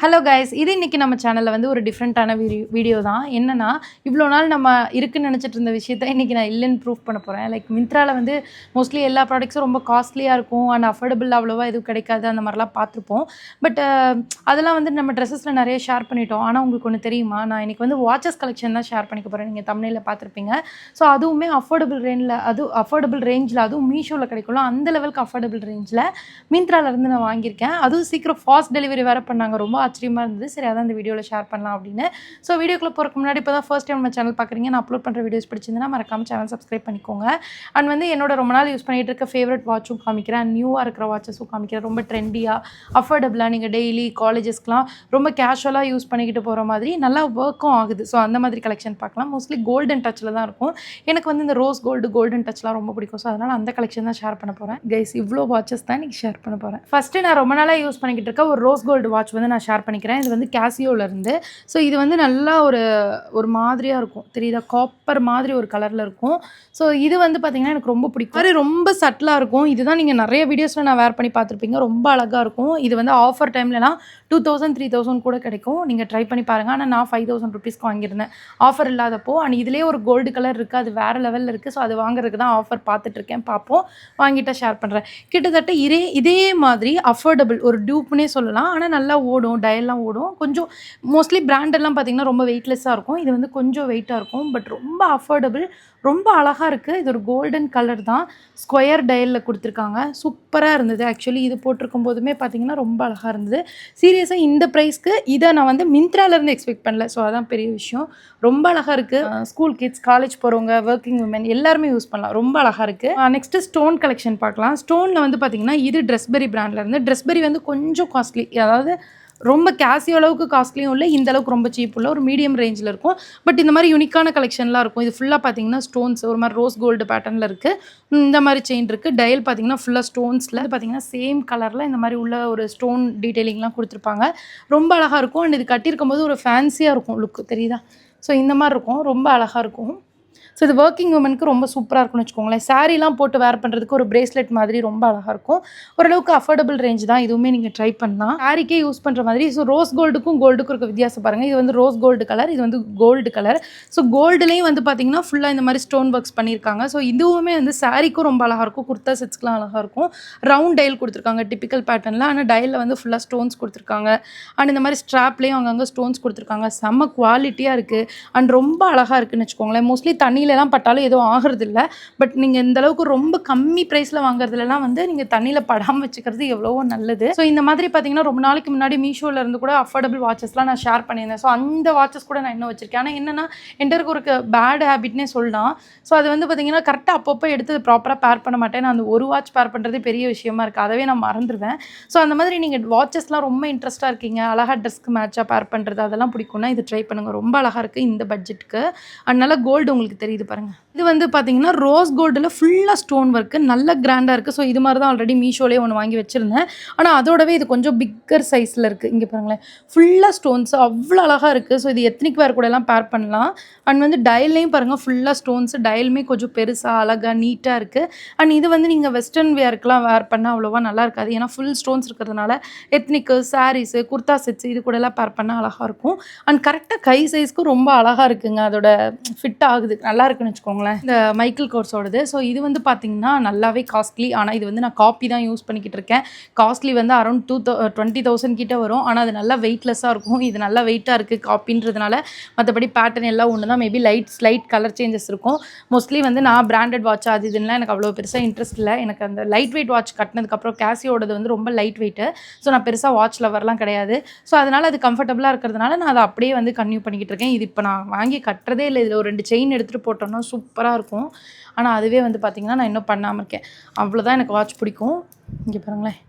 Hello guys, இது இன்றைக்கி நம்ம சேனலில் வந்து ஒரு டிஃப்ரெண்ட்டான வீடியோ தான். என்னென்னா, இவ்வளோ நாள் நம்ம இருக்குன்னு நினச்சிட்டு இருந்த விஷயத்த இன்றைக்கி நான் இல்லைன்னு ப்ரூவ் பண்ண போகிறேன். லைக் மிந்த்ராவில் வந்து மோஸ்ட்லி எல்லா ப்ராடக்ட்ஸும் ரொம்ப காஸ்ட்லியாக இருக்கும் அண்ட் அஃபோர்டபுள் அவ்வளோவா எதுவும் கிடைக்காது, அந்த மாதிரிலாம் பார்த்துருப்போம். பட் அதெல்லாம் வந்து நம்ம ட்ரெஸ்ஸஸில் நிறைய ஷேர் பண்ணிட்டோம். ஆனால் உங்களுக்கு ஒன்று தெரியுமா, நான் இன்றைக்கி வந்து வாட்சஸ் கலெக்ஷன் தான் ஷேர் பண்ணிக்க போகிறேன். நீங்கள் தம்ப்நெயில்ல பார்த்துருப்பீங்க. ஸோ அதுவுமே அஃபோர்டபுள் ரேஞ்சில் அதுவும் மீஷோவில் கிடைக்கும். அந்த லெவலுக்கு அஃபோர்டபுள் ரேஞ்சில் மிந்த்ராவிலேருந்து நான் வாங்கியிருக்கேன். அதுவும் சீக்கிரம் ஃபாஸ்ட் டெலிவரி வேறு பண்ணாங்க. ரொம்ப ஆச்சரியமாக இருந்தது. சரி, அதான் இந்த வீடியோவில் ஷேர் பண்ணலாம் அப்படின்னு. ஸோ வீடியோக்குள்ளே போகிறதுக்கு முன்னாடி இப்போ தான் ஃபர்ஸ்ட் டைம் நம்ம சேனல் பார்க்குறீங்க, நான் அப்லோட் பண்ணுற வீடியோஸ் பிடிச்சிருந்தா மறக்காமல் சேனல் சப்ஸ்கிரைப் பண்ணிக்கோங்க. அண்ட் வந்து என்னோட ரொம்ப நாள் யூஸ் பண்ணிகிட்டு இருக்க ஃபேவரட் வாட்சும் காமிக்கிறேன், அண்ட் நியூவாக இருக்கிற வாட்சஸும் காமிக்கிறேன். ரொம்ப ட்ரெண்டியாக அஃபோர்டபுளாக நீங்கள் டெய்லி காலேஜஸ்க்குலாம் ரொம்ப கேஷுவலாக யூஸ் பண்ணிக்கிட்டு போகிற மாதிரி நல்லா ஒர்க்கும் ஆகுது. ஸோ அந்த மாதிரி கலெக்ஷன் பார்க்கலாம். மோஸ்ட்லி கோல்டன் டச்சில் தான் இருக்கும். எனக்கு வந்து இந்த ரோஸ் கோல்டன் டச்லாம் ரொம்ப பிடிக்கும். ஸோ அதனால் அந்த கலெக்ஷன் தான் ஷேர் பண்ண போகிறேன். கைஸ், இவ்வளோ வாட்சஸ் தான் இன்றைக்கி ஷேர் பண்ண போகிறேன். ஃபஸ்ட்டு நான் ரொம்ப நாளாக யூஸ் பண்ணிக்கிட்டு இருக்க ஒரு ரோஸ் கோல்டு வாட்ச் வந்து நான் ஷேர் பண்ணிக்கிறேன். இது வந்து கேசியோலேருந்து. ஸோ இது வந்து நல்லா ஒரு மாதிரியாக இருக்கும், தெரியுதா? காப்பர் மாதிரி ஒரு கலரில் இருக்கும். ஸோ இது வந்து பார்த்திங்கன்னா எனக்கு ரொம்ப பிடிக்கும். அது ரொம்ப சட்டிலாக இருக்கும். இதுதான் நீங்கள் நிறைய வீடியோஸில் நான் வேர் பண்ணி பார்த்துருப்பீங்க. ரொம்ப அழகாக இருக்கும். இது வந்து ஆஃபர் டைம்லலாம் 2000 3000 கூட கிடைக்கும். நீங்கள் ட்ரை பண்ணி பாருங்கள். ஆனால் நான் 5000 ருபீஸ்க்கு வாங்கியிருந்தேன் ஆஃபர் இல்லாதப்போ. அண்ட் இதுலேயே ஒரு கோல்டு கலர் இருக்குது, அது வேறு லெவலில் இருக்குது. ஸோ அது வாங்குறதுக்கு தான் ஆஃபர் பார்த்துட்ருக்கேன். பார்ப்போம், வாங்கிட்டால் ஷேர் பண்ணுறேன். கிட்டத்தட்ட இதே மாதிரி அஃபோர்டபுள் ஒரு டியூப்னே சொல்லலாம். ஆனால் நல்லா ஓடும், டயல்லாம் ஓடும். கொஞ்சம் மோஸ்ட்லி பிராண்டெல்லாம் பார்த்திங்கன்னா ரொம்ப வெயிட்லெஸ்ஸாக இருக்கும். இது வந்து கொஞ்சம் வெயிட்டாக இருக்கும். பட் ரொம்ப அஃபோர்டபுள், ரொம்ப அழகாக இருக்குது. இது ஒரு கோல்டன் கலர் தான், ஸ்கொயர் டயலில் கொடுத்துருக்காங்க. சூப்பராக இருந்தது. ஆக்சுவலி இது போட்டிருக்கும் போதுமே பார்த்திங்கன்னா ரொம்ப அழகாக இருந்தது. சீரியஸாக இந்த ப்ரைஸ்க்கு இதை நான் வந்து மிந்த்ராலேருந்து எக்ஸ்பெக்ட் பண்ணல. ஸோ அதான் பெரிய விஷயம். ரொம்ப அழகாக இருக்குது. ஸ்கூல் கிட்ஸ், காலேஜ் போகிறவங்க, ஒர்க்கிங் உமன் எல்லாருமே யூஸ் பண்ணலாம். ரொம்ப அழகாக இருக்குது. நெக்ஸ்ட்டு ஸ்டோன் கலெக்ஷன் பார்க்கலாம். ஸ்டோனில் வந்து பார்த்திங்கன்னா இது ட்ரெஸ்பெரி பிராண்ட்லேருந்து. ட்ரெஸ்பெரி வந்து கொஞ்சம் காஸ்ட்லி, அதாவது ரொம்ப கேசியோ அளவுக்கு காஸ்ட்லியும் இல்லை, இந்த அளவுக்கு ரொம்ப சீப் இல்லை, ஒரு மீடியம் ரேஞ்சில் இருக்கும். பட் இந்த மாதிரி யூனிக்கான கலெக்ஷன்லாம் இருக்கும். இது ஃபுல்லாக பார்த்தீங்கன்னா ஸ்டோன்ஸ் ஒரு மாதிரி ரோஸ் கோல்டு பேட்டர்னில் இருக்குது. இந்த மாதிரி செயின் இருக்குது. டயல் பார்த்தீங்கன்னா ஃபுல்லாக ஸ்டோன்ஸில் பார்த்தீங்கன்னா சேம் கலரில் இந்த மாதிரி உள்ள ஒரு ஸ்டோன் டீட்டெயிலிங்லாம் கொடுத்துருப்பாங்க. ரொம்ப அழகாக இருக்கும். அண்ட் இது கட்டியிருக்கும் போது ஒரு ஃபேன்சியாக இருக்கும் லுக்கு, தெரியுதா? ஸோ இந்த மாதிரி இருக்கும், ரொம்ப அழகாக இருக்கும். ஸோ இது ஒர்க்கிங் உமனுக்கு ரொம்ப சூப்பராக இருக்கும்னு வச்சுக்கோங்களேன். சாரீலாம் போட்டு வேர் பண்ணுறதுக்கு ஒரு பிரேஸ்லெட் மாதிரி ரொம்ப அழகாக இருக்கும். ஓரளவுக்கு அஃபோர்டபுள் ரேஞ்ச் தான். இதுவுமே நீங்கள் ட்ரை பண்ணலாம். சாரிக்கே யூஸ் பண்ணுற மாதிரி. ஸோ ரோஸ் கோல்டுக்கும் இருக்க வித்தியாசம் பாருங்கள். இது வந்து ரோஸ் கோல்டு கலர், இது வந்து கோல்டு கலர். ஸோ கோல்டுலேயும் வந்து பார்த்திங்கன்னா ஃபுல்லாக இந்த மாதிரி ஸ்டோன் ஒர்க்ஸ் பண்ணியிருக்காங்க. ஸோ இதுவுமே வந்து சாரிக்கும் ரொம்ப அழகாக இருக்கும், குர்த்தா செட்ஸ்க்குலாம் அழகாக இருக்கும். ரவுண்ட் டயல் கொடுத்துருக்காங்க டிப்பிக்கல் பேட்டர்னில். ஆனால் டயலில் வந்து ஃபுல்லாக ஸ்டோன்ஸ் கொடுத்துருக்காங்க. அண்ட் இந்த மாதிரி ஸ்ட்ராப்லேயும் அங்கங்கே ஸ்டோன்ஸ் கொடுத்துருக்காங்க. செம்ம குவாலிட்டியாக இருக்குது அண்ட் ரொம்ப அழகாக இருக்குதுன்னு வச்சுக்கோங்களேன். மோஸ்ட்லி தண்ணியிலலாம் பட்டாலும் எதுவும் ஆகிறதில்ல. பட் நீங்கள் இந்த அளவுக்கு ரொம்ப கம்மி ப்ரைஸில் வாங்குறதுலாம் வந்து நீங்கள் தண்ணியில் படாமல் வச்சுக்கிறது எவ்வளவோ நல்லது. ஸோ இந்த மாதிரி பார்த்தீங்கன்னா ரொம்ப நாளைக்கு முன்னாடி மீஷோவில் இருந்து கூட அஃபோர்டபுள் வாட்சஸ்லாம் நான் ஷேர் பண்ணியிருந்தேன். ஸோ அந்த வாட்சஸ் கூட நான் இன்னும் வச்சிருக்கேன். ஆனால் என்னென்னா என்கிட்ட ஒரு பேட் ஹேபிட்னே சொல்லலாம். ஸோ அது வந்து பார்த்தீங்கன்னா கரெக்டாக அப்பப்போ எடுத்து ப்ராப்பராக பேர் பண்ண மாட்டேன். நான் அந்த ஒரு வாட்ச் பேர் பண்ணுறதே பெரிய விஷயமா இருக்குது. அதவே நான் மறந்துடுவேன். ஸோ அந்த மாதிரி நீங்கள் வாட்சஸ்லாம் ரொம்ப இன்ட்ரெஸ்ட்டாக இருக்கீங்க, அழகாக ட்ரெஸ்க்கு மேட்சாக பேர் பண்ணுறது அதெல்லாம் பிடிக்கும்னா இது ட்ரை பண்ணுங்கள். ரொம்ப அழகாக இருக்குது இந்த பட்ஜெட்டுக்கு. அதனால கோல்டு உங்களுக்கு தெரியுது பாருங்கள். இது வந்து பார்த்தீங்கன்னா ரோஸ் கோல்டில் ஃபுல்லாக ஸ்டோன் ஒர்க்கு, நல்ல கிராண்டாக இருக்குது. ஸோ இது மாதிரி தான் ஆல்ரெடி மீஷோலேயே ஒன்று வாங்கி வச்சுருந்தேன். ஆனால் அதோடவே இது கொஞ்சம் பிக்கர் சைஸில் இருக்குது. இங்கே பாருங்களேன், ஃபுல்லாக ஸ்டோன்ஸ் அவ்வளோ அழகாக இருக்குது. ஸோ இது எத்னிக் வேர் கூட எல்லாம் பேர் பண்ணலாம். அண்ட் வந்து டயல்லையும் பாருங்கள் ஃபுல்லாக ஸ்டோன்ஸ், டயலுமே கொஞ்சம் பெருசாக அழகாக நீட்டாக இருக்குது. அண்ட் இது வந்து நீங்கள் வெஸ்டர்ன் வேர்க்கெலாம் வேர் பண்ணால் அவ்வளோவா நல்லா இருக்காது. ஏன்னா ஃபுல் ஸ்டோன்ஸ் இருக்கிறதுனால எத்னிக்கு, சாரீஸு, குர்த்தா செட்ஸ் இது கூட எல்லாம் பேர் பண்ணால் அழகாக இருக்கும். அண்ட் கரெக்டாக கை சைஸ்க்கு ரொம்ப அழகாக இருக்குங்க. அதோட ஃபிட் ஆகுது, நல்லா இருக்குன்னு வச்சுக்கோங்களேன். இந்த மைக்கேல் கோர்ஸோடது. ஸோ இது வந்து பார்த்திங்கன்னா நல்லாவே காஸ்ட்லி. ஆனால் இது வந்து நான் காப்பி தான் யூஸ் பண்ணிக்கிட்டு இருக்கேன். காஸ்ட்லி வந்து அரௌண்ட் 20,000 கிட்ட வரும். ஆனால் அது நல்லா வெயிட்லெஸ்ஸாக இருக்கும். இது நல்லா வெயிட்டாக இருக்குது காப்பின்றதுனால. மற்றபடி பேட்டர்ன் எல்லாம் ஒன்று தான். மேபி ஸ்லைட் கலர் சேஞ்சஸ் இருக்கும். மோஸ்ட்லி வந்து நான் பிராண்டட் வாட்ச் அது இதுலாம் எனக்கு அவ்வளோ பெருசாக இன்ட்ரெஸ்ட் இல்லை. எனக்கு அந்த லைட் வெயிட் வாட்ச் கட்டினதுக்கப்புறம் கேசியோடது வந்து ரொம்ப லைட் வெயிட்டு. ஸோ நான் பெருசாக வாட்ச் லவர்லாம் கிடையாது. ஸோ அதனால் அது கம்ஃபர்டபுளாக இருக்கிறதுனால நான் அதை அப்படியே வந்து கன்டினியூ பண்ணிக்கிட்டு இருக்கேன். இது இப்போ நான் வாங்கி கட்டுறதே இல்லை. இதில் ஒரு 2 செயின் எடுத்துகிட்டு போட்டோன்னா சூப்பராக இருக்கும். ஆனால் அதுவே வந்து பார்த்திங்கன்னா நான் இன்னும் பண்ணாமல் இருக்கேன். அவ்வளோதான் எனக்கு வாட்ச் பிடிக்கும். இங்கே பாருங்களேன்.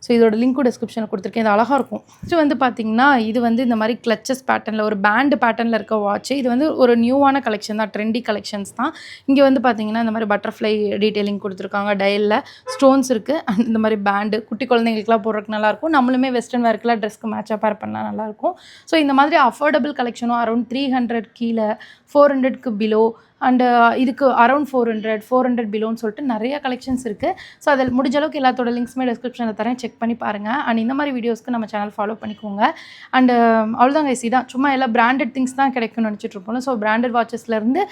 ஸோ இதோட லிங்க்கும் டிஸ்கிரிப்ஷனில் கொடுத்துருக்கேன். இது அழகாக இருக்கும். இது வந்து பார்த்திங்கன்னா இது வந்து இந்த மாதிரி கிளச்சஸ் பேட்டர்னில் ஒரு பேண்டு பேட்டர்னில் இருக்க வாட்ச். இது வந்து ஒரு நியூவான கலெக்ஷன் தான், ட்ரெண்டி கலெக்ஷன்ஸ் தான். இங்கே வந்து பார்த்திங்கன்னா இந்த மாதிரி பட்டர்ஃப்ளை டீட்டெயிலிங் கொடுத்துருக்காங்க. டயலில் ஸ்டோன்ஸ் இருக்குது. அண்ட் இந்த மாதிரி பேண்டு குட்டி குழந்தைங்களுக்குலாம் போடுறதுக்கு நல்லாயிருக்கும். நம்மளுமே வெஸ்டர்ன் வேர்க்கெலாம் ட்ரெஸ்க்கு மேட்சாக பேர் பண்ணால் நல்லாயிருக்கும். ஸோ இந்த மாதிரி அஃபோர்டபுள் கலெக்ஷனும் அரௌண்ட் 300 கீழே 400க்கு பிலோ அண்டு இதுக்கு அரௌண்ட் 400 பிலோன்னு சொல்லிட்டு நிறைய கலெக்ஷன்ஸ் இருக்குது. ஸோ அதில் முடிஞ்ச அளவுக்கு எல்லாத்தோட லிங்க்ஸுமே டிஸ்கிரிப்ஷனில் தரேன், செக் பண்ணி பாருங்கள். அண்ட் இந்த மாதிரி வீடியோஸ்க்கு நம்ம சேனல் ஃபாலோ பண்ணிக்கோங்க. அண்டு அவ்வளோதான் கைஸ், இதான் சும்மா எல்லாம் பிராண்டட் திங்ஸ் தான் கிடைக்கும்னு நினச்சிட்டு இருப்போம். ஸோ பிராண்டட் வாட்சஸ்லேருந்து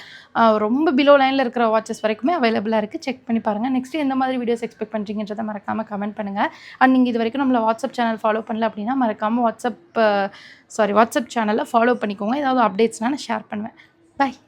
ரொம்ப பிலோ லைனில் இருக்கிற வாட்சஸ் வரைக்குமே அவைலபிளாக இருக்குது, செக் பண்ணி பாருங்கள். நெக்ஸ்ட் எந்த மாதிரி வீடியோஸ் எக்ஸ்பெக்ட் பண்ணுறீங்கன்றதை மறக்காமல் கமெண்ட் பண்ணுங்கள். அண்ட் நீங்கள் இது வரைக்கும் நம்மளை வாட்ஸ்அப் சேனல் ஃபாலோ பண்ணல அப்படின்னா மறக்காமல் வாட்ஸ்அப் சேனலை ஃபாலோ பண்ணிக்கோங்க. ஏதாவது அப்டேட்ஸ்னால் நான் ஷேர் பண்ணுவேன். பாய்.